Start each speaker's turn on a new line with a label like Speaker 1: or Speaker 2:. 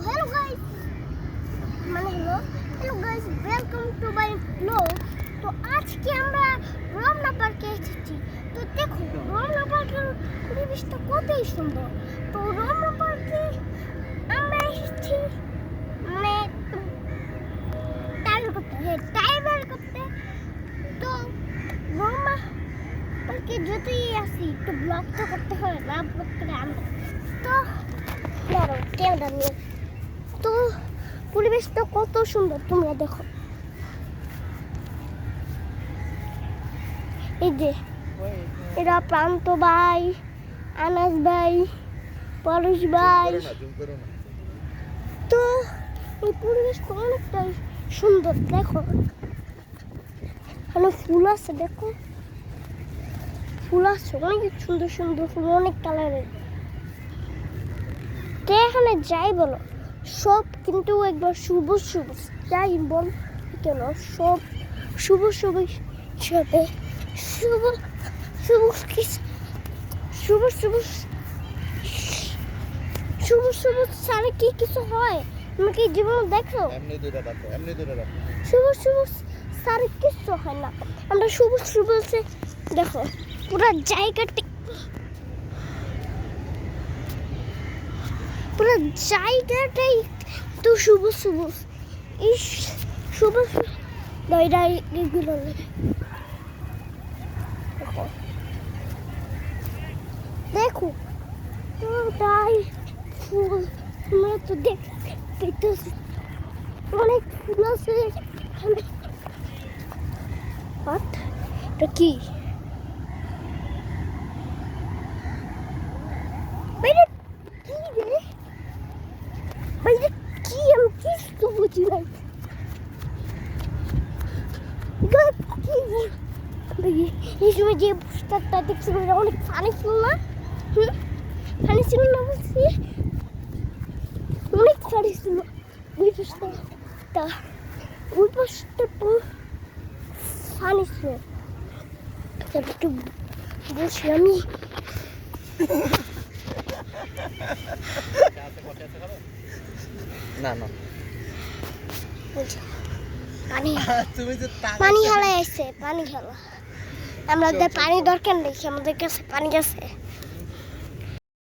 Speaker 1: hello guys, মানে hello guys, welcome to my vlog. তো আজকে আমরা রমনা পার্কে এসেছি। তো দেখো রমনা পার্কের পরিবেশটা কতই সুন্দর। তো রমনা পার্কে আমরা এসেছি মানে টাইম করতে। তো রমনা পার্কে যতই আসি একটু ব্লগ তো করতে হয়, না ব্লগ করে আমরা তো ক্যামেরা নিয়ে। তো পরিবেশটা কত সুন্দর তোমরা দেখো। এই যে এরা প্রান্ত ভাই, আনাস ভাই, পরশ ভাই। তো এই পরিবেশটা অনেকটাই সুন্দর দেখো। এখানে ফুল আছে, দেখো ফুল আছে অনেক সুন্দর সুন্দর ফুল, অনেক কালারের। কে এখানে যাই বলো সব কিন্তু একবার সবুজ সবুজ, যাই বল কেন সব সবুজ সবুজ সাথে সবুজ সবুজ সবুজ সবুজ সবুজ সবুজ ছাড়া কি কিছু হয়? তুমি কি জীবন দেখো? সবুজ সবুজ ছাড়া কিছু হয় না। আমরা সবুজ সবুজ দেখো পুরো জায়গাটা, পুরো জায়গাটাই তো সবুজ সবুজ। এই সবুজ এগুলো দেখো পুরোটাই ফুল। তোমরা তো দেখতে অনেক ফুল আছে এখানে। এটা কি বাইরে? কি রে বাইরে? কি আমি কিছু বুঝি না। এই সময় যে পোস্টারটা দেখছিল অনেক ফানি ছিল না? ফানি ছিল না বলছি, অনেক ফানি ছিল ওই পোস্টারটা। ওই পোস্টারটা ফানি ছিল। একটু বসি আমি।
Speaker 2: না না
Speaker 1: পানি খেলা আসছে, পানি খেলা। আমাদের পানি দরকার নেই, আমাদের কাছে পানি আছে।